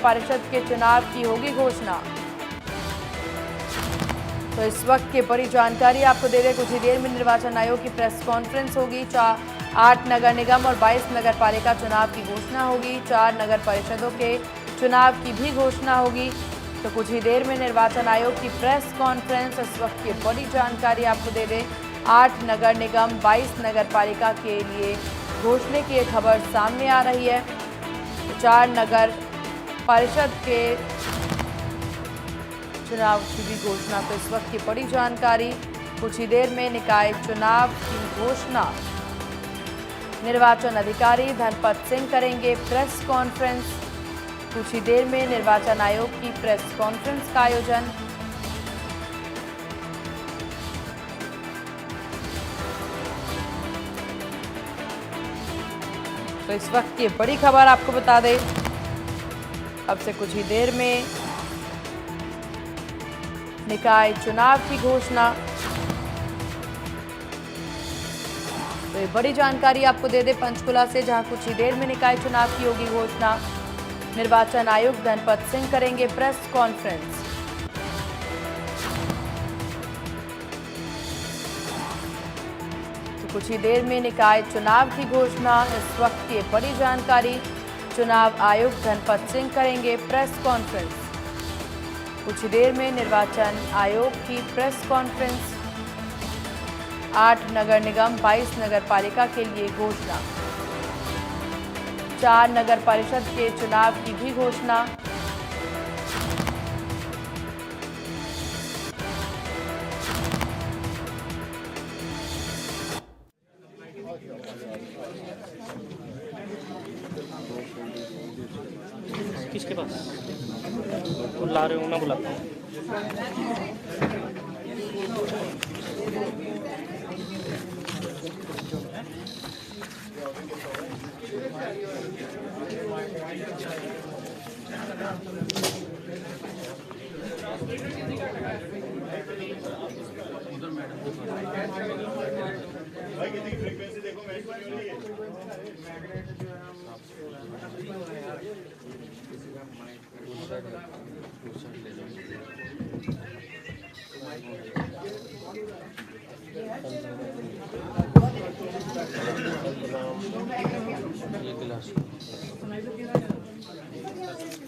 परिषद के चुनाव की होगी घोषणा। तो इस वक्त की बड़ी जानकारी आपको दे रहे, कुछ ही देर में निर्वाचन आयोग की प्रेस कॉन्फ्रेंस होगी। 8 नगर निगम और 22 नगर पालिका चुनाव की घोषणा होगी। 4 नगर परिषदों के चुनाव की भी घोषणा होगी। तो कुछ ही देर में निर्वाचन आयोग की प्रेस कॉन्फ्रेंस। इस वक्त की बड़ी जानकारी आपको दे दें, 8 नगर निगम 22 नगर पालिका के लिए घोषणा की एक खबर सामने आ रही है। तो 4 नगर परिषद के चुनाव की भी घोषणा। तो इस वक्त की बड़ी जानकारी, कुछ ही देर में निकाय चुनाव की घोषणा निर्वाचन अधिकारी धनपत सिंह करेंगे प्रेस कॉन्फ्रेंस। कुछ ही देर में निर्वाचन आयोग की प्रेस कॉन्फ्रेंस का आयोजन। तो इस वक्त की बड़ी खबर आपको बता दें, अब से कुछ ही देर में निकाय चुनाव की घोषणा। तो ये बड़ी जानकारी आपको दे दे पंचकुला से, जहां कुछ ही देर में निकाय चुनाव की होगी घोषणा। निर्वाचन आयुक्त धनपत सिंह करेंगे प्रेस कॉन्फ्रेंस। तो कुछ ही देर में निकाय चुनाव की घोषणा। इस वक्त की बड़ी जानकारी, चुनाव आयुक्त धनपत सिंह करेंगे प्रेस कॉन्फ्रेंस। कुछ ही देर में निर्वाचन आयोग की प्रेस कॉन्फ्रेंस। 8 नगर निगम 22 नगर पालिका के लिए घोषणा। 4 नगर परिषद के चुनाव की भी घोषणा। किसके पास ला रहे हो ना, बुलाता हूँ।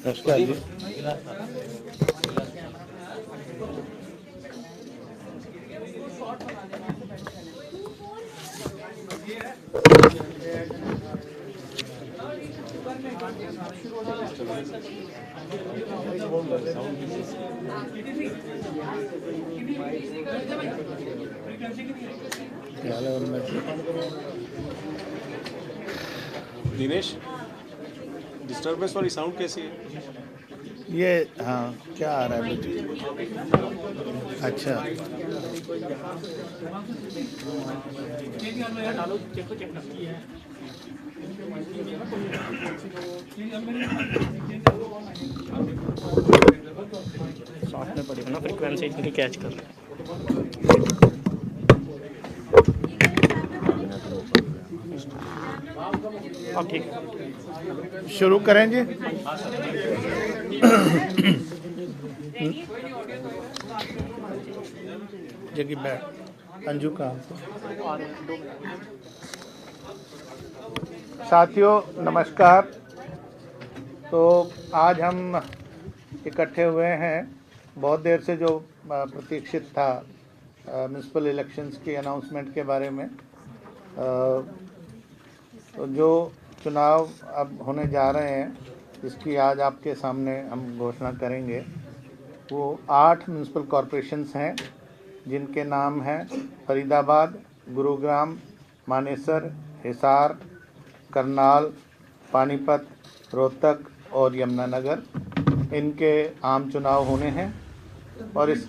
नमस्कार जी। दिनेश, डिस्टर्बेंस वाली साउंड कैसी है? ये हाँ, क्या आ रहा है बेटी? अच्छा, शॉर्ट में पड़ेगा ना, फ्रीक्वेंसी इतनी कैच कर रहे हैं। हाँ ठीक है, शुरू करें जी। जगह बैठ, अंजू कहाँ? साथियों नमस्कार। तो आज हम इकट्ठे हुए हैं, बहुत देर से जो प्रतीक्षित था म्यूनसिपल इलेक्शंस की अनाउंसमेंट के बारे में। तो जो चुनाव अब होने जा रहे हैं, इसकी आज आपके सामने हम घोषणा करेंगे। वो 8 म्यूनसिपल कॉरपोरेशंस हैं, जिनके नाम हैं फरीदाबाद, गुरुग्राम, मानेसर, हिसार, करनाल, पानीपत, रोहतक और यमुनानगर। इनके आम चुनाव होने हैं। और इस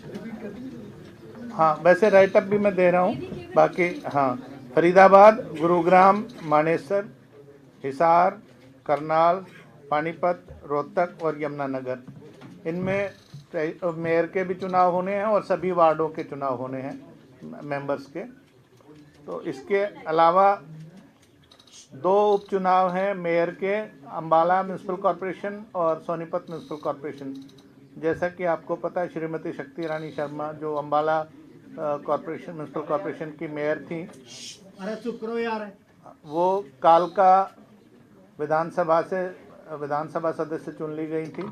हाँ, वैसे राइटअप भी मैं दे रहा हूँ बाकी। हाँ, फरीदाबाद, गुरुग्राम, मानेसर, हिसार, करनाल, पानीपत, रोहतक और यमुनानगर, इनमें मेयर के भी चुनाव होने हैं और सभी वार्डों के चुनाव होने हैं मेंबर्स के। तो इसके अलावा दो उपचुनाव हैं मेयर के, अम्बाला म्यूनसिपल कॉरपोरेशन और सोनीपत म्यूनसिपल कॉरपोरेशन। जैसा कि आपको पता है, श्रीमती शक्ति रानी शर्मा जो अम्बाला कॉरपोरेशन म्यूनसिपल कॉरपोरेशन की मेयर थी, अरे चुप करो यार। वो कालका विधानसभा सदस्य चुन ली गई थी,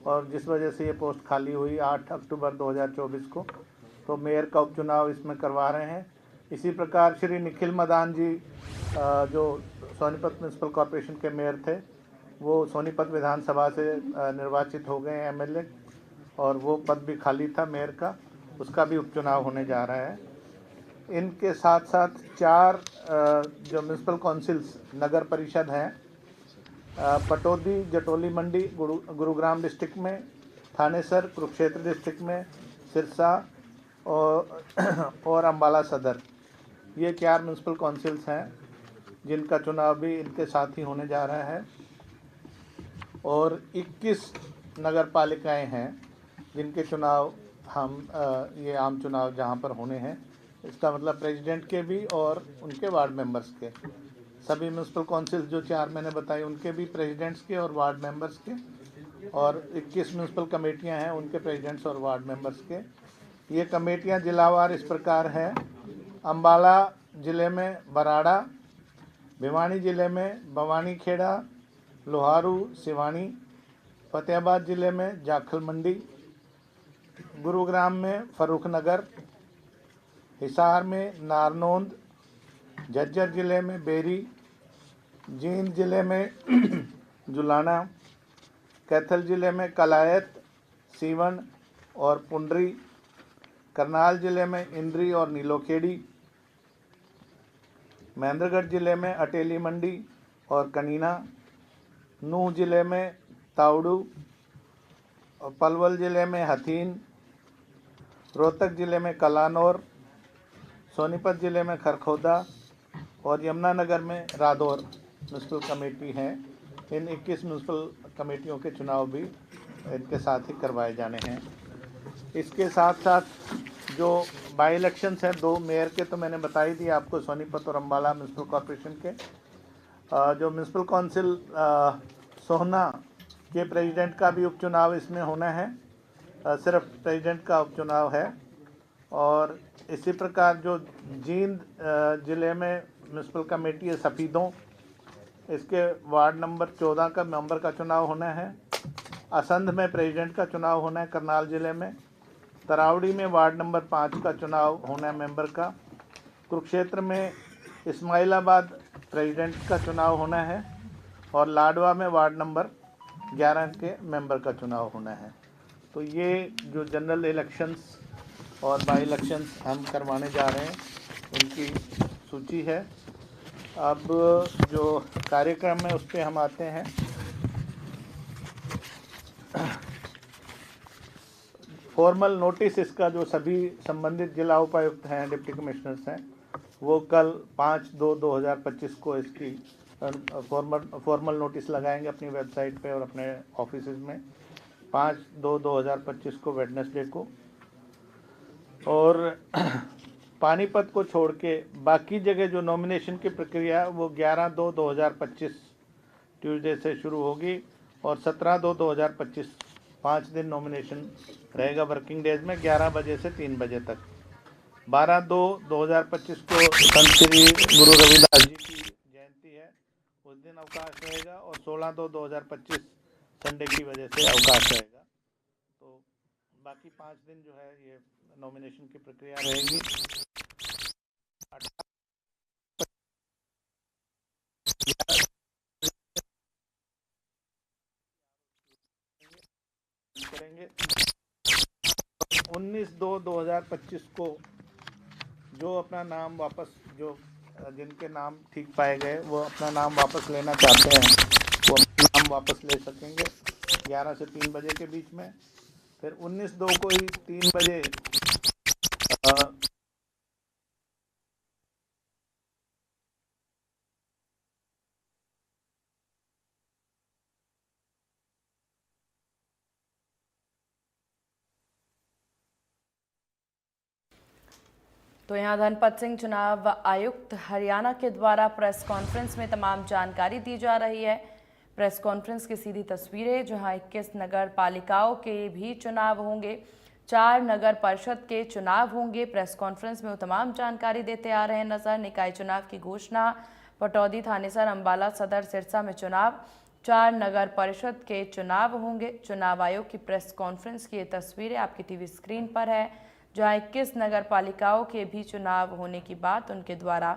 और जिस वजह से ये पोस्ट खाली हुई 8 अक्टूबर 2024 को, तो मेयर का उपचुनाव इसमें करवा रहे हैं। इसी प्रकार श्री निखिल मदान जी जो सोनीपत म्यूनसिपल कॉरपोरेशन के मेयर थे, वो सोनीपत विधानसभा से निर्वाचित हो गए एमएलए, और वो पद भी खाली था मेयर का, उसका भी उपचुनाव होने जा रहा है। इनके साथ साथ 4 जो म्यूनसिपल काउंसिल्स नगर परिषद हैं, पटौदी, जटोली मंडी गुरुग्राम डिस्ट्रिक्ट में, थानेसर कुरुक्षेत्र डिस्ट्रिक्ट में, सिरसा और अम्बाला सदर, ये 4 म्यूनसिपल काउंसिल्स हैं जिनका चुनाव भी इनके साथ ही होने जा रहा है। और 21 नगर पालिकाएँ हैं जिनके चुनाव ये आम चुनाव जहाँ पर होने हैं, इसका मतलब प्रेसिडेंट के भी और उनके वार्ड मेंबर्स के, सभी म्यूनसिपल काउंसिल्स जो 4 मैंने बताई उनके भी प्रेसिडेंट्स के और वार्ड मेंबर्स के, और 21 म्यूनसिपल कमेटियां हैं उनके प्रेसिडेंट्स और वार्ड मेंबर्स के। ये कमेटियां जिलावार इस प्रकार हैं: अम्बाला ज़िले में बराड़ा, भिवानी ज़िले में भवानी खेड़ा, लोहारू, सिवानी, फतेहाबाद ज़िले में जाखल मंडी, गुरुग्राम में फर्रुख नगर, हिसार में नारनौंद, झज्जर ज़िले में बेरी, जींद ज़िले में जुलाना, कैथल ज़िले में कलायत, सीवन और पुंडरी, करनाल ज़िले में इंद्री और नीलोखेड़ी, महेंद्रगढ़ ज़िले में अटेली मंडी और कनीना, नूह ज़िले में तावड़ू, और पलवल ज़िले में हथीन, रोहतक ज़िले में कलानौर, सोनीपत ज़िले में खरखोदा और यमुनानगर में रादौर म्यूनसिपल कमेटी हैं। इन 21 म्यूनसिपल कमेटियों के चुनाव भी इनके साथ ही करवाए जाने हैं। इसके साथ साथ जो बाई इलेक्शंस हैं 2 मेयर के, तो मैंने बता ही दिया आपको, सोनीपत और अम्बाला म्यूनसिपल कॉरपोरेशन के। जो म्यूनसिपल काउंसिल सोहना के प्रेसिडेंट का भी उपचुनाव इसमें होना है, सिर्फ प्रेसिडेंट का उपचुनाव है। और इसी प्रकार जो जींद ज़िले में म्यूनसिपल कमेटी है सफ़ीदों, इसके वार्ड नंबर 14 का मेंबर का चुनाव होना है। असंध में प्रेसिडेंट का चुनाव होना है करनाल ज़िले में। तरावड़ी में वार्ड नंबर 5 का चुनाव होना है मेंबर का। कुरुक्षेत्र में इस्माइलाबाद प्रेसिडेंट का चुनाव होना है, और लाडवा में वार्ड नंबर 11 के मेंबर का चुनाव होना है। तो ये जो जनरल इलेक्शंस और बाई इलेक्शंस हम करवाने जा रहे हैं, उनकी सूची है। अब जो कार्यक्रम है उस पर हम आते हैं। फॉर्मल नोटिस इसका जो सभी संबंधित जिला उपायुक्त हैं, डिप्टी कमिश्नर्स हैं, वो कल 5/2/2025 को इसकी फॉर्मल नोटिस लगाएंगे अपनी वेबसाइट पे और अपने ऑफिस में, 5/2/2025 को वेडनेसडे को। और पानीपत को छोड़ के बाकी जगह जो नॉमिनेशन की प्रक्रिया वो 11/2/2025 ट्यूसडे से शुरू होगी, और 17/2/2025 5 दिन नॉमिनेशन रहेगा वर्किंग डेज में, 11 बजे से 3 बजे तक। 12/2/2025 को संत श्री गुरु रविदास जी की जयंती है, उस दिन अवकाश रहेगा, और 16/2/2025 संडे की वजह से अवकाश रहेगा। तो बाकी 5 दिन जो है ये नॉमिनेशन की प्रक्रिया रहेगी। करेंगे 19/2/2025 को जो अपना नाम वापस, जो जिनके नाम ठीक पाए गए वो अपना नाम वापस लेना चाहते हैं, वो अपना नाम वापस ले सकेंगे 11 से 3 बजे के बीच में। फिर 19/2 को ही 3 बजे तो यहाँ धनपत सिंह चुनाव आयुक्त हरियाणा के द्वारा प्रेस कॉन्फ्रेंस में तमाम जानकारी दी जा रही है। प्रेस कॉन्फ्रेंस की सीधी तस्वीरें, जहां 21 नगर पालिकाओं के भी चुनाव होंगे, 4 नगर परिषद के चुनाव होंगे। प्रेस कॉन्फ्रेंस में वो तमाम जानकारी देते आ रहे हैं नजर। निकाय चुनाव की घोषणा, पटौदी, थानेसर, अम्बाला सदर, सिरसा में चुनाव, 4 नगर परिषद के चुनाव होंगे। चुनाव आयोग की प्रेस कॉन्फ्रेंस की ये तस्वीरें आपकी टीवी स्क्रीन पर है, जहां 21 नगर पालिकाओं के भी चुनाव होने की बात उनके द्वारा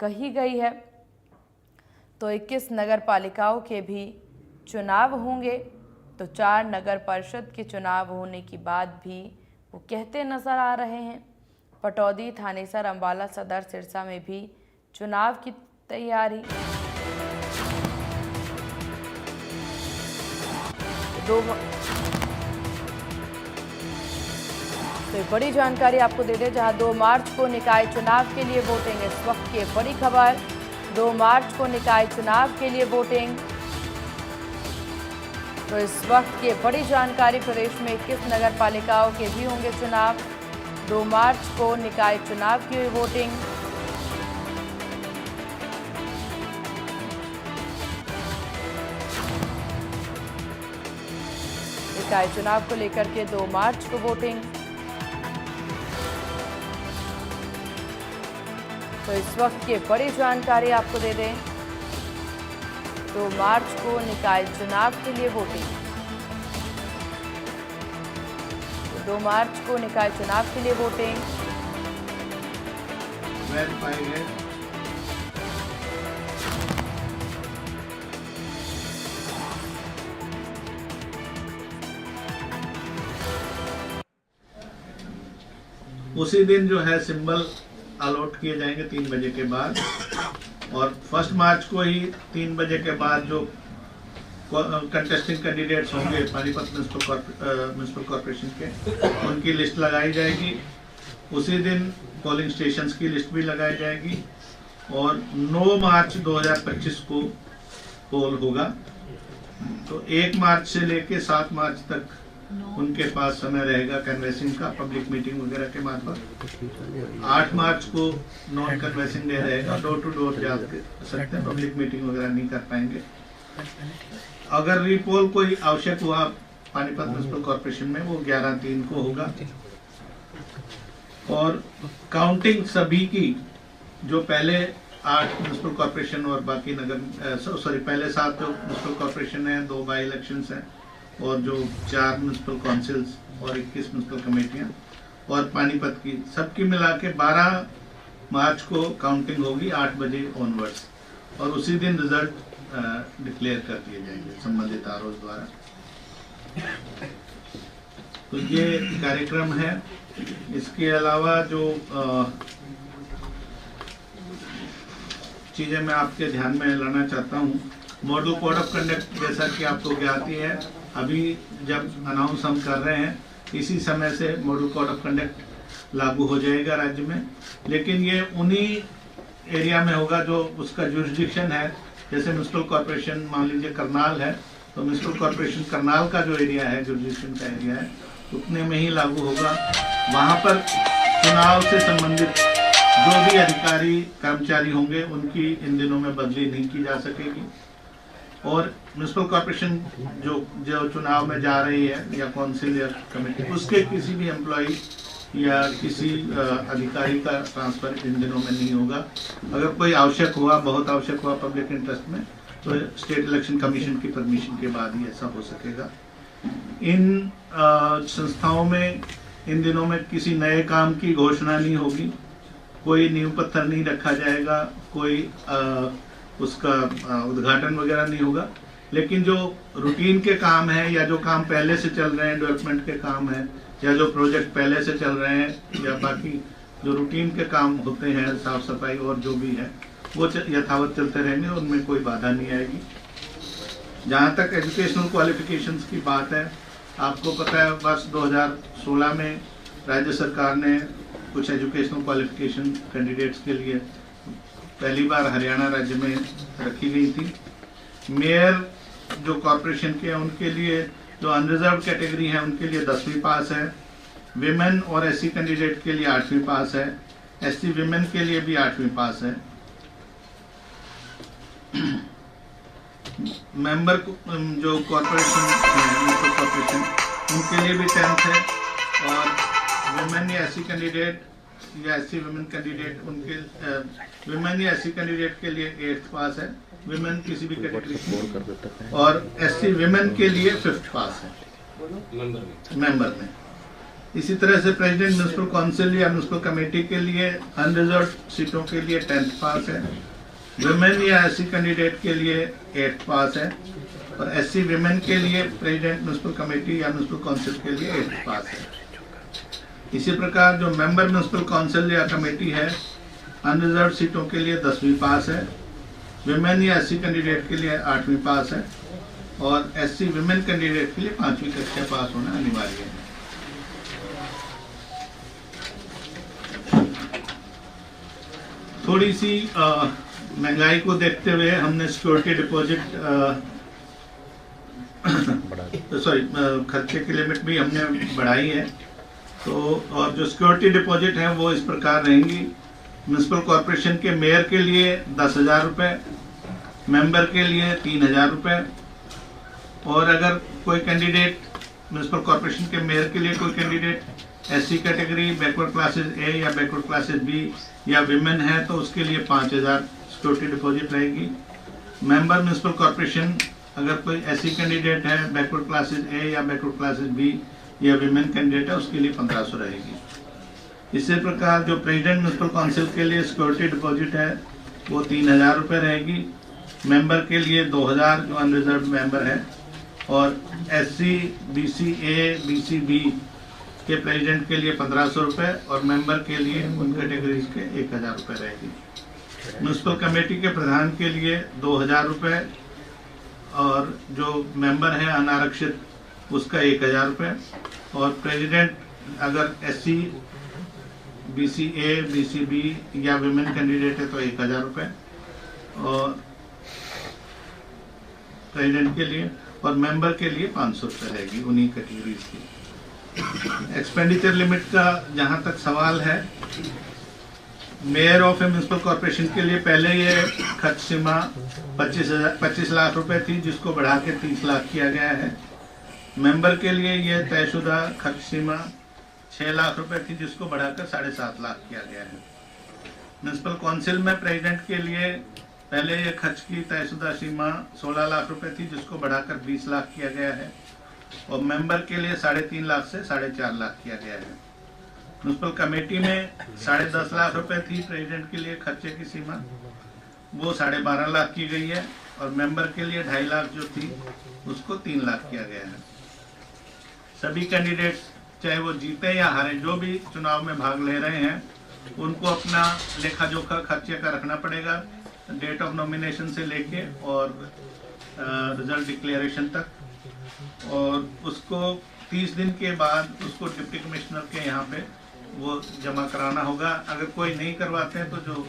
कही गई है। तो 21 नगर पालिकाओं के भी चुनाव होंगे, तो 4 नगर परिषद के चुनाव होने की बात भी वो कहते नजर आ रहे हैं। पटौदी, थानेसर, अम्बाला सदर, सिरसा में भी चुनाव की तैयारी। तो बड़ी जानकारी आपको दे दें, जहां 2 मार्च को निकाय चुनाव के लिए वोटिंग। इस वक्त की बड़ी खबर, 2 मार्च को निकाय चुनाव के लिए वोटिंग। तो इस वक्त की बड़ी जानकारी, प्रदेश में 21 नगर पालिकाओं के भी होंगे चुनाव। 2 मार्च को निकाय चुनाव की वोटिंग। निकाय चुनाव को लेकर के 2 मार्च को वोटिंग। तो इस वक्त की बड़ी जानकारी आपको दे दें, 2 मार्च को निकाय चुनाव के लिए वोटिंग। 2 मार्च को निकाय चुनाव के लिए वोटिंग। उसी दिन जो है सिंबल अलॉट किए जाएंगे 3 बजे के बाद, और 1 मार्च को ही 3 बजे के बाद जो कंटेस्टिंग कैंडिडेट्स होंगे पानीपत म्युनिसिपल कॉर्पोरेशन के, उनकी लिस्ट लगाई जाएगी। उसी दिन पोलिंग स्टेशंस की लिस्ट भी लगाई जाएगी, और 9 मार्च 2025 को पोल होगा। तो 1 मार्च से लेके 7 मार्च तक उनके पास समय रहेगा कैनवेसिंग का, पब्लिक मीटिंग वगैरह के मार्फत। 8 मार्च को नॉन कैनवेसिंग डे रहेगा, डोर टू डोर जा सकते हैं, पब्लिक मीटिंग वगैरह नहीं कर पाएंगे। अगर रीपोल कोई आवश्यक हुआ पानीपत म्युनिसिपल कॉर्पोरेशन में, वो 11/3 को होगा। और काउंटिंग सभी की, जो पहले 8 म्युनिसिपल कॉर्पोरेशन और बाकी नगर पहले 7 म्युनिसिपल कॉर्पोरेशन है, 2 बाई इलेक्शंस हैं, और जो 4 म्युनिसिपल काउंसिल्स और 21 म्युनिसिपल कमेटियां और पानीपत की, सबकी मिला के 12 मार्च को काउंटिंग होगी 8 बजे ऑनवर्ड्स, और उसी दिन रिजल्ट डिक्लेयर कर दिए जाएंगे संबंधित आरओ द्वारा। तो ये कार्यक्रम है। इसके अलावा जो चीजें मैं आपके ध्यान में लाना चाहता हूँ, मॉडल कोड ऑफ कंडक्ट, जैसा कि आपको ज्ञात ही है, अभी जब अनाउंस हम कर रहे हैं, इसी समय से मॉडल कोड ऑफ कंडक्ट लागू हो जाएगा राज्य में। लेकिन ये उन्हीं एरिया में होगा जो उसका जुरिस्डिक्शन है। जैसे म्युनिसिपल कॉर्पोरेशन मान लीजिए करनाल है, तो म्युनिसिपल कॉर्पोरेशन करनाल का जो एरिया है, जुरिस्डिक्शन का एरिया है, उतने में ही लागू होगा। वहाँ पर चुनाव से संबंधित जो भी अधिकारी कर्मचारी होंगे, उनकी इन दिनों में बदली नहीं की जा सकेगी। और म्युनिसिपल कॉर्पोरेशन जो चुनाव में जा रही है, या काउंसिल या कमेटी, उसके किसी भी एम्प्लॉय या किसी अधिकारी का ट्रांसफर इन दिनों में नहीं होगा। अगर कोई आवश्यक हुआ, बहुत आवश्यक हुआ पब्लिक इंटरेस्ट में, तो स्टेट इलेक्शन कमीशन की परमिशन के बाद ही ऐसा हो सकेगा। इन संस्थाओं में इन दिनों में किसी नए काम की घोषणा नहीं होगी, कोई नींव पत्थर नहीं रखा जाएगा, कोई उसका उद्घाटन वगैरह नहीं होगा। लेकिन जो रूटीन के काम है, या जो काम पहले से चल रहे हैं, डेवलपमेंट के काम है, या जो प्रोजेक्ट पहले से चल रहे हैं, या बाकी जो रूटीन के काम होते हैं, साफ सफाई और जो भी है, वो यथावत चलते रहेंगे, उनमें कोई बाधा नहीं आएगी। जहाँ तक एजुकेशनल क्वालिफिकेशंस की बात है, आपको पता है वर्ष 2016 में राज्य सरकार ने कुछ एजुकेशनल क्वालिफिकेशन कैंडिडेट्स के लिए पहली बार हरियाणा राज्य में रखी गई थी। मेयर जो कॉरपोरेशन के हैं, उनके लिए जो अनरिजर्व कैटेगरी है, उनके लिए 10वीं पास है। विमेन और एससी कैंडिडेट के लिए 8वीं पास है। SC विमेन के लिए भी 8वीं पास है। मेंबर जो कॉर्पोरेशन कॉर्पोरेशन उनके लिए भी 10th है, और विमेन या SC कैंडिडेट या SC विमेन कैंडिडेट उनके विमेन या SC कैंडिडेट के लिए 8th पास है, विमेन किसी भी कैटेगरी, और SC विमेन के लिए 5th पास है मेंबर में। इसी तरह से प्रेसिडेंट म्युनिसिपल काउंसिल या म्युनिसिपल कमेटी के लिए अनरिजर्व सीटों के लिए 10th पास है, विमेन या SC कैंडिडेट के लिए 8th पास है, और SC विमेन के लिए प्रेसिडेंट म्युनिसिपल कमेटी या म्युनिसिपल काउंसिल के लिए 8th पास है। इसी प्रकार जो मेंबर म्युनिसिपल काउंसिल या कमेटी है, अनरिजर्व सीटों के लिए 10वीं पास है, विमेन या SC कैंडिडेट के लिए 8वीं पास है, और SC विमेन कैंडिडेट के लिए 5वीं कक्षा पास होना अनिवार्य है। थोड़ी सी महंगाई को देखते हुए हमने सिक्योरिटी डिपॉजिट खर्चे की लिमिट भी हमने बढ़ाई है। तो और जो सिक्योरिटी डिपॉजिट है वो इस प्रकार रहेंगी। म्युनिसिपल कॉर्पोरेशन के मेयर के लिए 10,000 रुपये, मेंबर के लिए 3,000 रुपये, और अगर कोई कैंडिडेट म्युनिसिपल कॉर्पोरेशन के मेयर के लिए कोई candidate SC category, backward classes A या बैकवर्ड क्लासेस B या विमेन है तो उसके लिए 5,000 सिक्योरिटी डिपॉजिट रहेगी। मेंबर म्युनिसिपल कॉर्पोरेशन अगर कोई SC कैंडिडेट है, बैकवर्ड क्लासेस A या बैकवर्ड क्लासेस B या विमेन कैंडिडेट है उसके लिए 1,500 रहेगी। इसी प्रकार जो प्रेसिडेंट म्युनिसिपल काउंसिल के लिए सिक्योरिटी डिपॉजिट है वो 3,000 रुपये रहेगी, मेंबर के लिए 2,000 जो अनरिजर्व मेंबर है, और SC BC A BC B के प्रेसिडेंट के लिए 1,500 रुपये, और मेंबर के लिए उन कैटेगरीज के 1,000 रुपये रहेगी। म्युनिसिपल कमेटी के प्रधान के लिए 2,000 रुपये, और जो मेंबर है अनारक्षित उसका 1,000 रुपये, और प्रेसिडेंट अगर SC BC A BC B या विमेन कैंडिडेट है तो 1,000 रुपये और प्रेसिडेंट के लिए, और मेंबर के लिए 500 रुपये रहेगी उन्हीं कैटेगरीज की। एक्सपेंडिचर लिमिट का जहां तक सवाल है, mayor of A municipal corporation के लिए पहले ये खर्च सीमा 25 लाख रुपए थी जिसको बढ़ा के 30 लाख किया गया है। मेंबर के लिए ये तयशुदा खर्च सीमा 6 लाख रुपए थी जिसको बढ़ाकर 7.5 लाख किया गया है। म्युनिसिपल काउंसिल में प्रेसिडेंट के लिए पहले ये खर्च की तयशुदा सीमा 16 लाख रुपए थी जिसको बढ़ाकर 20 लाख किया गया है, और मेंबर के लिए 3.5 लाख से 4.5 लाख किया गया है। म्युनिसिपल कमेटी में 10.5 लाख रुपए थी प्रेसिडेंट के लिए खर्चे की सीमा, वो 12.5 लाख की गई है, और मेंबर के लिए 2.5 लाख जो थी उसको 3 लाख किया गया है। सभी कैंडिडेट्स चाहे वो जीते या हारे, जो भी चुनाव में भाग ले रहे हैं उनको अपना लेखा जोखा खर्चे का रखना पड़ेगा, डेट ऑफ नॉमिनेशन से लेके और रिजल्ट डिक्लेरेशन तक, और उसको 30 दिन के बाद उसको डिप्टी कमिश्नर के यहाँ पे वो जमा कराना होगा। अगर कोई नहीं करवाते हैं तो जो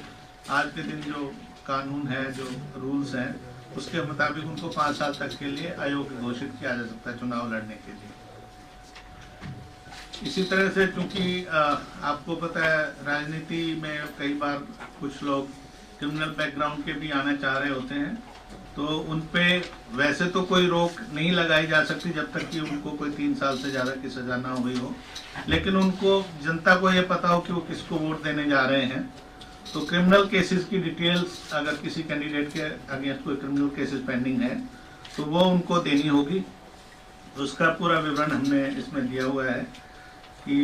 आज के दिन जो कानून है, जो रूल्स हैं, उसके मुताबिक उनको 5 साल तक के लिए अयोग्य घोषित किया जा सकता है चुनाव लड़ने के लिए। इसी तरह से चूंकि आपको पता है राजनीति में कई बार कुछ लोग क्रिमिनल बैकग्राउंड के भी आना चाह रहे होते हैं, तो उन पे वैसे तो कोई रोक नहीं लगाई जा सकती जब तक कि उनको कोई 3 साल से ज़्यादा की सज़ा ना हुई हो, लेकिन उनको जनता को ये पता हो कि वो किसको वोट देने जा रहे हैं। तो क्रिमिनल केसेस की डिटेल्स अगर किसी कैंडिडेट के अगेंस्ट कोई क्रिमिनल केसेस पेंडिंग है तो वो उनको देनी होगी। उसका पूरा विवरण हमने इसमें दिया हुआ है कि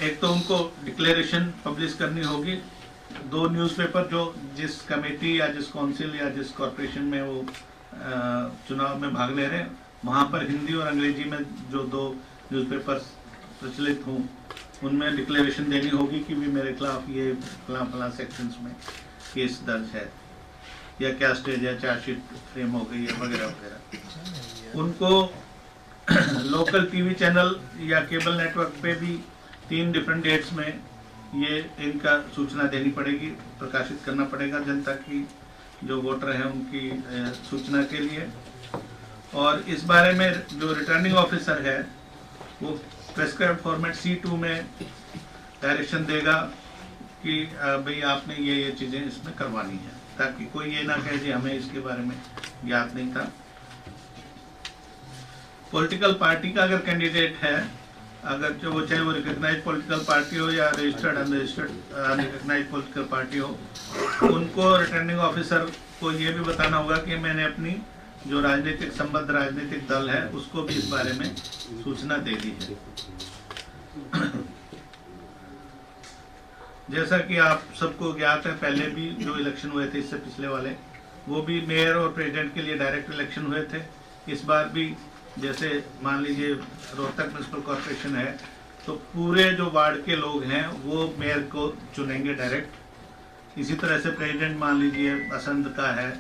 एक तो उनको डिक्लेरेशन पब्लिश करनी होगी, 2 न्यूज़पेपर जो जिस कमेटी या जिस काउंसिल या जिस कॉर्पोरेशन में वो चुनाव में भाग ले रहे हैं वहाँ पर हिंदी और अंग्रेजी में जो 2 न्यूज़पेपर प्रचलित हों उनमें डिक्लेरेशन देनी होगी कि भी मेरे खिलाफ ये फलां सेक्शंस में केस दर्ज है या क्या स्टेज है, चार्जशीट फ्रेम हो गई है वगैरह वगैरह। उनको लोकल टीवी चैनल या केबल नेटवर्क पे भी 3 डिफरेंट डेट्स में ये इनका सूचना देनी पड़ेगी, प्रकाशित करना पड़ेगा जनता की जो वोटर हैं उनकी सूचना के लिए। और इस बारे में जो रिटर्निंग ऑफिसर है वो प्रेस्क्राइब्ड फॉर्मेट C2 में डायरेक्शन देगा कि भाई आपने ये चीज़ें इसमें करवानी है, ताकि कोई ये ना कहे जी हमें इसके बारे में ज्ञात नहीं था। पॉलिटिकल पार्टी का अगर कैंडिडेट है, अगर जो वो चाहे वो रिकॉग्नाइज पॉलिटिकल पार्टी हो या रजिस्टर्ड अनरिकॉग्नाइज पॉलिटिकल पार्टी हो, उनको रिटर्निंग ऑफिसर को ये भी बताना होगा कि मैंने अपनी जो राजनीतिक संबद्ध राजनीतिक दल है उसको भी इस बारे में सूचना दे दी है। जैसा कि आप सबको ज्ञात है, पहले भी जो इलेक्शन हुए थे इससे पिछले वाले, वो भी मेयर और प्रेसिडेंट के लिए डायरेक्ट इलेक्शन हुए थे। इस बार भी जैसे मान लीजिए रोहतक म्युनिसिपल कॉर्पोरेशन है, तो पूरे जो वार्ड के लोग हैं वो मेयर को चुनेंगे डायरेक्ट। इसी तरह से प्रेसिडेंट मान लीजिए असंध का है,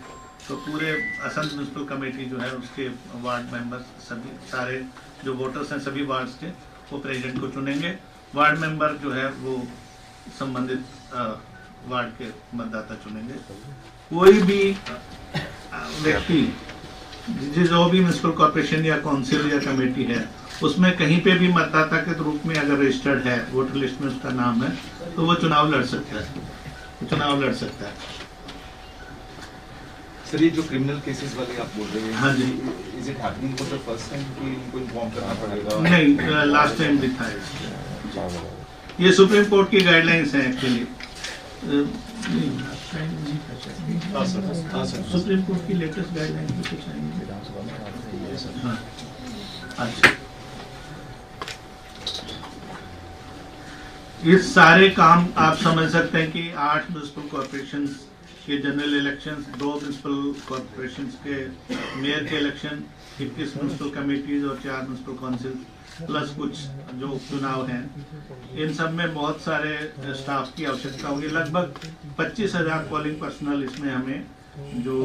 तो पूरे असंध म्युनिसिपल कमेटी जो है उसके वार्ड मेंबर्स सभी सारे जो वोटर्स हैं सभी वार्ड्स के, वो प्रेसिडेंट को चुनेंगे। वार्ड मेंबर जो है वो संबंधित वार्ड के मतदाता चुनेंगे। कोई भी व्यक्ति जो भी म्युनिसिपल कॉर्पोरेशन या काउंसिल या कमेटी है उसमें कहीं पे भी मतदाता के रूप में अगर रजिस्टर्ड है, वोटर लिस्ट में उसका नाम है, तो वो चुनाव लड़ सकता है। सर, ये जो क्रिमिनल केसेस वाले आप बोल रहे हैं, हाँ जी, is it happening for the first time कि इनको इन्फॉर्म करना पड़ेगा? नहीं, लास्ट टाइम भी था। ये सुप्रीम कोर्ट की गाइडलाइंस है एक्चुअली। सुप्रीम कोर्ट की लेटेस्ट गाइडलाइंस भी कुछ आएंगे। हाँ, अच्छा, ये सारे काम आप समझ सकते हैं कि 8 म्युनिसिपल कॉर्पोरेशन के जनरल इलेक्शंस, 2 म्युनिसिपल कॉर्पोरेशन के मेयर के इलेक्शन, 21 म्युनिसिपल कमेटीज और 4 म्युनिसिपल काउंसिल प्लस कुछ जो चुनाव हैं, इन सब में बहुत सारे स्टाफ की आवश्यकता होगी। लगभग 25,000 पोलिंग पर्सनल इसमें हमें जो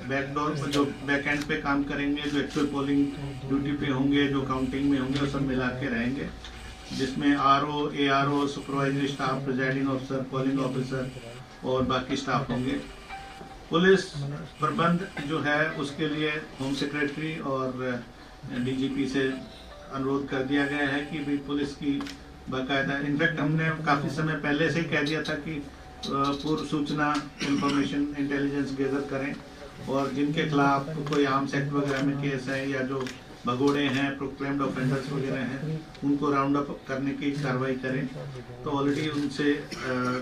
बैकडोर जो बैक एंड पे काम करेंगे, जो एक्चुअल पोलिंग ड्यूटी पे होंगे, जो काउंटिंग में होंगे, वो सब मिला के रहेंगे, जिसमें RO, ARO, supervisory staff, presiding officer, polling officer और बाकी स्टाफ होंगे। पुलिस प्रबंध जो है उसके लिए होम सेक्रेटरी और डीजीपी से अनुरोध कर दिया गया है कि भी पुलिस की बाकायदा, इनफैक्ट हमने काफ़ी समय पहले से ही कह दिया था कि पूर्व सूचना इंफॉर्मेशन इंटेलिजेंस गैदर करें, और जिनके खिलाफ कोई आर्म्स एक्ट वगैरह में केस है या जो भगोड़े हैं, प्रोक्लेम्ड ऑफेंडर्स वगैरह हैं, उनको राउंड अप करने की कार्रवाई करें। तो ऑलरेडी उनसे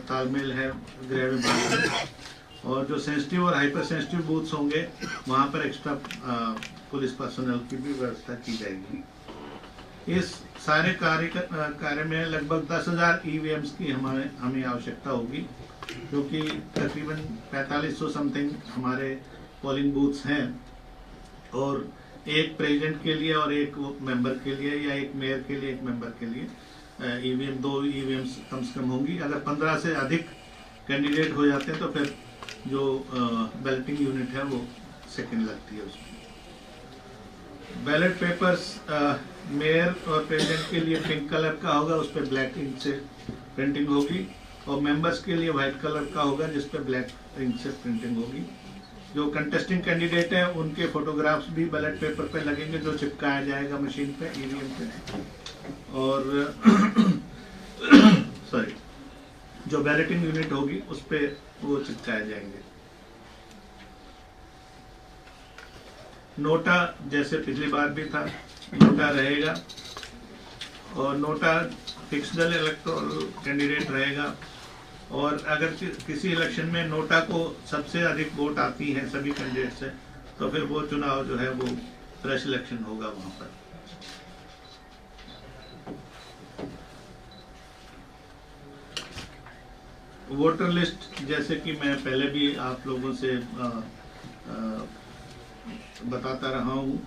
तालमेल है गृह विभाग में, और जो सेंसिटिव और हाइपर सेंसिटिव बूथ्स होंगे वहाँ पर एक्स्ट्रा पुलिस पर्सनल की भी व्यवस्था की जाएगी। इस सारे कार्य में लगभग 10,000 ईवीएम्स की हमें आवश्यकता होगी, क्योंकि तकरीबन 4500 समथिंग हमारे पोलिंग बूथ्स हैं, और एक प्रेसिडेंट के लिए और एक मेंबर के लिए, या एक मेयर के लिए एक मेंबर के लिए ईवीएम 2 ईवीएम्स कम से कम होंगी। अगर 15 से अधिक कैंडिडेट हो जाते हैं तो फिर जो बैलेटिंग यूनिट है वो सेकंड लगती है उसमें। बैलेट पेपर्स मेयर और प्रेसिडेंट के लिए पिंक कलर का होगा, उस पर ब्लैक इंक से प्रिंटिंग होगी, और मेंबर्स के लिए वाइट कलर का होगा जिस पर ब्लैक इंक से प्रिंटिंग होगी। जो कंटेस्टिंग कैंडिडेट है उनके फोटोग्राफ्स भी बैलेट पेपर पे लगेंगे, जो चिपकाया जाएगा मशीन पे, ईवीएम पे, और सॉरी जो बैलेटिंग यूनिट होगी उस पे वो चिपकाए जाएंगे। नोटा जैसे पिछली बार भी था, नोटा रहेगा, और नोटा फिक्सड इलेक्टोरल कैंडिडेट रहेगा, और अगर किसी इलेक्शन में नोटा को सबसे अधिक वोट आती है सभी कैंडिडेट से, तो फिर वो चुनाव जो है वो फ्रेश इलेक्शन होगा वहां पर। वोटर लिस्ट जैसे कि मैं पहले भी आप लोगों से बताता रहा हूँ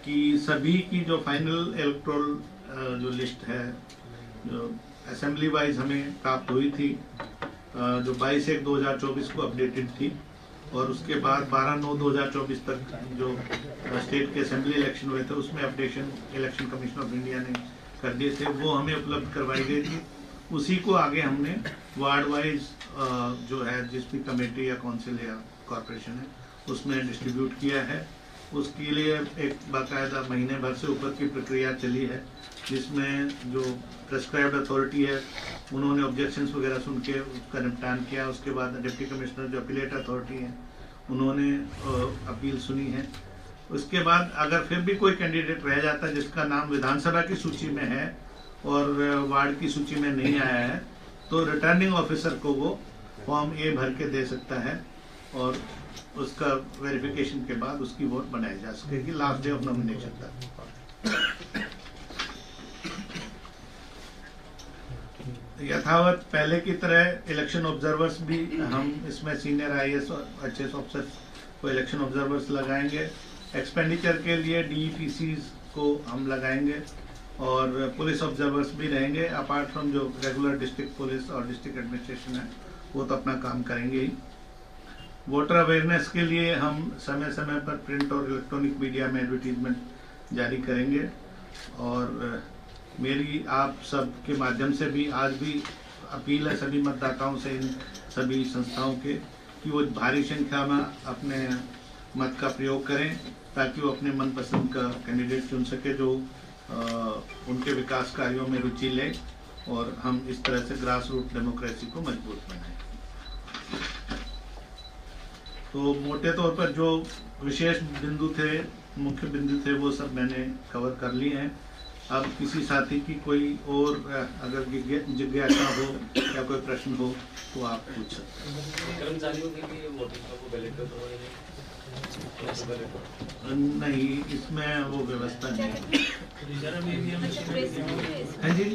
कि सभी की जो फाइनल इलेक्टोरल जो लिस्ट है, जो असेंबली वाइज हमें प्राप्त हुई थी, जो 22/1/2024 को अपडेटेड थी, और उसके बाद 12/9/2024 तक जो स्टेट के असेंबली इलेक्शन हुए थे उसमें updation election commission of India ने कर दिए थे, वो हमें उपलब्ध करवाई गई थी। उसी को आगे हमने वार्ड वाइज जो है जिस भी कमेटी या काउंसिल या कॉरपोरेशन है उसमें डिस्ट्रीब्यूट किया है, उसके लिए एक बाकायदा महीने भर से ऊपर की प्रक्रिया चली है, जिसमें जो प्रेस्क्राइब्ड अथॉरिटी है उन्होंने ऑब्जेक्शंस वगैरह सुन के उसका निपटान किया। उसके बाद डिप्टी कमिश्नर जो अपीलेट अथॉरिटी है उन्होंने अपील सुनी है। उसके बाद अगर फिर भी कोई कैंडिडेट रह जाता है जिसका नाम विधानसभा की सूची में है और वार्ड की सूची में नहीं आया है, तो रिटर्निंग ऑफिसर को वो फॉर्म ए भर के दे सकता है और उसका वेरिफिकेशन के बाद उसकी वोट बनाई जा सकेगी लास्ट डे ऑफ नॉमिनेशन तक। यथावत पहले की तरह इलेक्शन ऑब्जर्वर्स भी हम इसमें सीनियर IAS और HS ऑफिसर्स को इलेक्शन ऑब्जर्वर्स लगाएंगे। एक्सपेंडिचर के लिए DETCs को हम लगाएंगे और पुलिस ऑब्जर्वर्स भी रहेंगे। अपार्ट फ्रॉम जो रेगुलर डिस्ट्रिक्ट पुलिस और डिस्ट्रिक्ट एडमिनिस्ट्रेशन है वो तो अपना काम करेंगे ही। वोटर अवेयरनेस के लिए हम समय समय पर प्रिंट और इलेक्ट्रॉनिक मीडिया में एडवर्टीजमेंट जारी करेंगे और मेरी आप सब के माध्यम से भी आज भी अपील है सभी मतदाताओं से, इन सभी संस्थाओं के, कि वो भारी संख्या में अपने मत का प्रयोग करें ताकि वो अपने मनपसंद का कैंडिडेट चुन सके जो उनके विकास कार्यों में रुचि ले और हम इस तरह से ग्रास रूट डेमोक्रेसी को मजबूत बनाएं। तो मोटे तौर पर जो विशेष बिंदु थे, मुख्य बिंदु थे, वो सब मैंने कवर कर लिए हैं। अब किसी साथी की कोई और अगर जिज्ञासा हो या कोई प्रश्न हो तो आप पूछ सकते हैं। कर्मचारियों के लिए वोटिंग का वो बैलेट पेपर नहीं, इसमें वो व्यवस्था नहीं है। हाँ जी,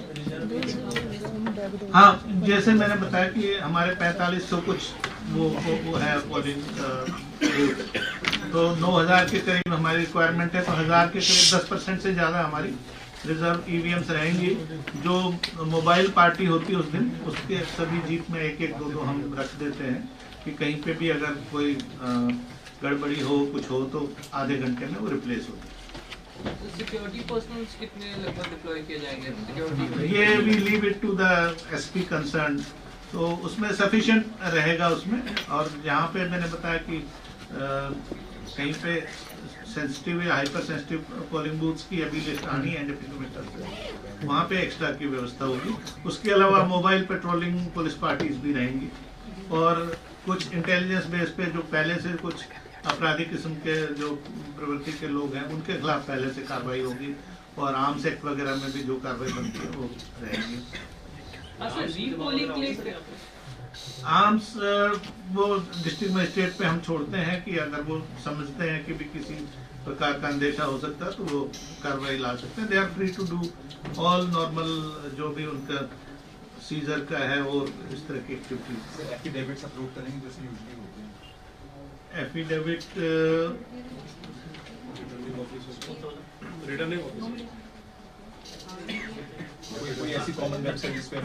हाँ, जैसे मैंने बताया कि हमारे 4500 कुछ वो है पोलिंग बूथ, तो 9000 के करीब हमारी रिक्वायरमेंट है, तो 1000 के करीब 10% से ज़्यादा हमारी रिजर्व EVMs रहेंगी। जो मोबाइल पार्टी होती है उस दिन, उसके सभी जीप में एक एक दो हम रख देते हैं कि कहीं पे भी अगर कोई गड़बड़ी हो, कुछ हो, तो आधे घंटे में वो रिप्लेस होगी। सिक्योरिटी पर्सनल्स कितने लगभग डिप्लॉय किए जाएंगे सिक्योरिटी? ये we leave it to the SP concern, तो उसमें सफिशिएंट रहेगा उसमें। और यहाँ पे मैंने बताया कि कहीं पे सेंसिटिव या हाइपर सेंसिटिव पोलिंग बूथ्स की अभी लिस्ट आनी है डिप्टी कमिश्नर से, वहाँ पे एक्स्ट्रा की व्यवस्था होगी। उसके अलावा मोबाइल पेट्रोलिंग पुलिस पार्टीज भी रहेंगी और कुछ इंटेलिजेंस बेस पे जो पहले से कुछ आपराधिक किस्म के जो प्रवृत्ति के लोग हैं उनके खिलाफ पहले से कार्रवाई होगी और आर्म्स एक्ट वगैरह में भी जो कार्रवाई बनती है वो रहेगी। आर्म्स वो डिस्ट्रिक्ट मजिस्ट्रेट पे हम छोड़ते हैं कि अगर वो समझते हैं कि भी किसी प्रकार का अंदेशा हो सकता है तो वो कार्रवाई ला सकते हैं। They are free to do all normal जो भी उनका सीजर का है और इस तरह की एक्टिविटीज। एफिडेविट्स अप्रूव करेंगे जैसे यूजुअली होते हैं। एफिडेविट रिटर्निंग ऑफिसर कोई ऐसी कॉमन वेबसाइट जिस पे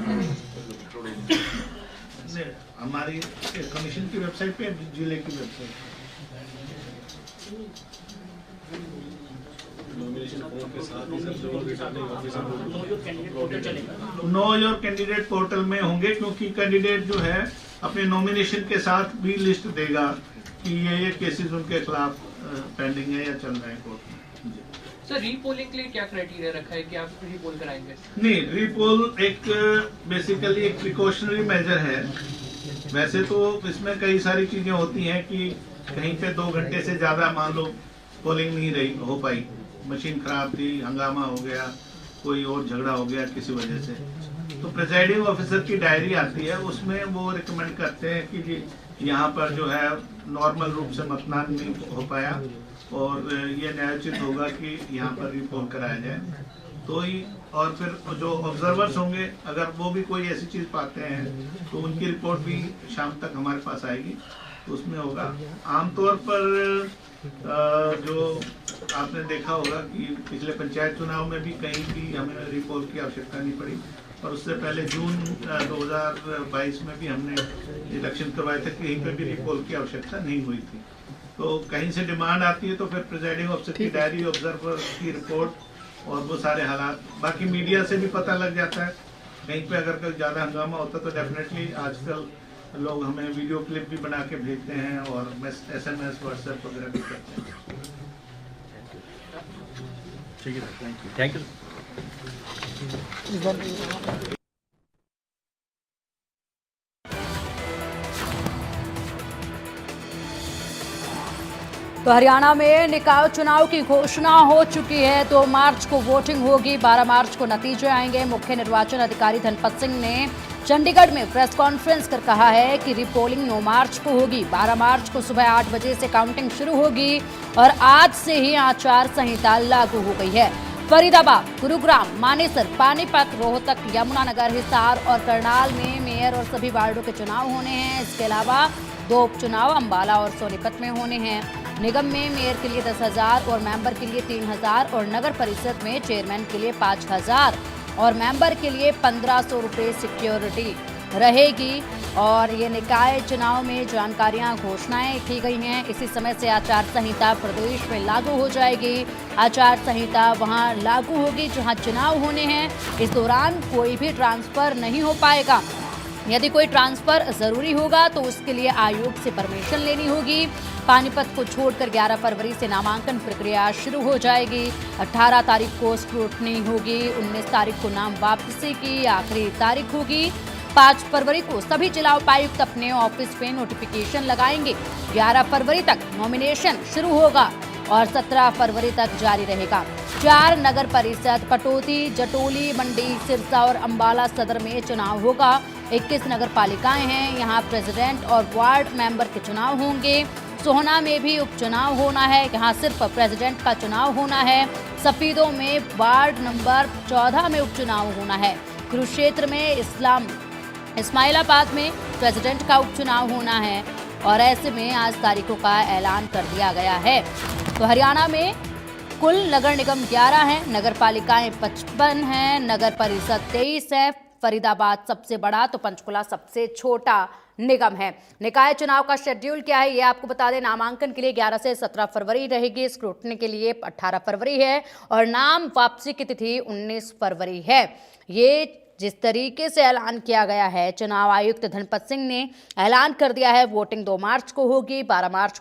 हमारी कमीशन की वेबसाइट पे, जिले की वेबसाइट नॉमिनेशन फॉर्म के साथ ही सब जो returning officer know your candidate portal में होंगे, क्योंकि कैंडिडेट जो है अपने नॉमिनेशन के साथ भी लिस्ट देगा कि ये केसेस उनके खिलाफ पेंडिंग है या चल रहे हैं कोर्ट में। सर रीपोलिंग के लिए क्या क्राइटेरिया रखा है कि आप रीपोल कराएंगे? नहीं, रीपोल एक बेसिकली एक प्रिकॉशनरी मेजर है। वैसे तो इसमें कई सारी चीजें होती हैं कि कहीं पे 2 घंटे से ज्यादा मान लो पोलिंग नहीं हो पाई, मशीन खराब थी, हंगामा हो गया, कोई और झगड़ा हो गया किसी वजह से, तो प्रिजाइडिंग ऑफिसर की डायरी आती है, उसमें वो रिकमेंड करते हैं कि जी यहाँ पर जो है नॉर्मल रूप से मतदान नहीं हो पाया और ये न्यायोचित होगा कि यहाँ पर रिपोल कराया जाए तो ही। और फिर जो ऑब्जर्वर्स होंगे अगर वो भी कोई ऐसी चीज पाते हैं तो उनकी रिपोर्ट भी शाम तक हमारे पास आएगी, तो उसमें होगा। आमतौर पर जो आपने देखा होगा कि पिछले पंचायत चुनाव में भी कहीं भी हमें रिपोल की आवश्यकता नहीं पड़ी और उससे पहले जून 2022 में भी हमने इलेक्शन करवाए थे, कहीं पे भी रिपोल की आवश्यकता नहीं हुई थी। तो कहीं से डिमांड आती है तो फिर प्रिजाइडिंग ऑफिसर की डायरी, ऑब्जर्वर की रिपोर्ट और वो सारे हालात, बाकी मीडिया से भी पता लग जाता है। कहीं पे अगर कोई ज़्यादा हंगामा होता है तो डेफिनेटली आजकल लोग हमें वीडियो क्लिप भी बना के भेजते हैं और SMS, WhatsApp वगैरह भी करते हैं। ठीक है सर, थैंक यू। तो हरियाणा में निकाय चुनाव की घोषणा हो चुकी है। 2 मार्च को वोटिंग होगी, 12 मार्च को नतीजे आएंगे। मुख्य निर्वाचन अधिकारी धनपत सिंह ने चंडीगढ़ में प्रेस कॉन्फ्रेंस कर कहा है कि रिपोलिंग 9 मार्च को होगी। 12 मार्च को सुबह 8 बजे से काउंटिंग शुरू होगी और आज से ही आचार संहिता लागू हो गई है। फरीदाबाद, गुरुग्राम, मानेसर, पानीपत, रोहतक, यमुनानगर, हिसार और करनाल में मेयर और सभी वार्डों के चुनाव होने हैं। इसके अलावा 2 उपचुनाव अंबाला और सोनीपत में होने हैं। निगम में मेयर के लिए 10,000 और मेंबर के लिए 3,000 और नगर परिषद में चेयरमैन के लिए 5,000 और मेंबर के लिए 1,500 रुपये सिक्योरिटी रहेगी। और ये निकाय चुनाव में जानकारियां, घोषणाएं की गई हैं। इसी समय से आचार संहिता प्रदेश में लागू हो जाएगी। आचार संहिता वहां लागू होगी जहां चुनाव होने हैं। इस दौरान कोई भी ट्रांसफर नहीं हो पाएगा। यदि कोई ट्रांसफर जरूरी होगा तो उसके लिए आयोग से परमिशन लेनी होगी। पानीपत को छोड़कर 11 फरवरी से नामांकन प्रक्रिया शुरू हो जाएगी। 18 तारीख को स्क्रूटनी होगी। 19 तारीख को नाम वापसी की आखिरी तारीख होगी। 5 फरवरी को सभी जिला उपायुक्त अपने ऑफिस में नोटिफिकेशन लगाएंगे। 11 फरवरी तक नॉमिनेशन शुरू होगा और 17 फरवरी तक जारी रहेगा। 4 नगर परिषद पटौदी, जटोली, मंडी, सिरसा और अंबाला सदर में चुनाव होगा। 21 नगर पालिकाएं हैं, यहाँ प्रेसिडेंट और वार्ड मेंबर के चुनाव होंगे। सोहना में भी उपचुनाव होना है, यहाँ सिर्फ प्रेसिडेंट का चुनाव होना है। सफीदों में वार्ड नंबर 14 में उपचुनाव होना है। कुरुक्षेत्र में इस्माइलाबाद में प्रेसिडेंट का उपचुनाव होना है और ऐसे में आज तारीखों का ऐलान कर दिया गया है। तो हरियाणा में कुल नगर निगम 11 हैं, नगर पालिकाएं 55 हैं, नगर परिषद 23 है। फरीदाबाद सबसे बड़ा तो पंचकुला सबसे छोटा निगम है। निकाय चुनाव का शेड्यूल क्या है ये आपको बता दें। नामांकन के लिए 11 से 17 फरवरी रहेगी, स्क्रूटनी के लिए 18 फरवरी है और नाम वापसी की तिथि 19 फरवरी है। ये जिस तरीके से ऐलान किया गया है, चुनाव आयुक्त धनपत सिंह ने ऐलान कर दिया है। वोटिंग 2 मार्च को होगी, 12 मार्च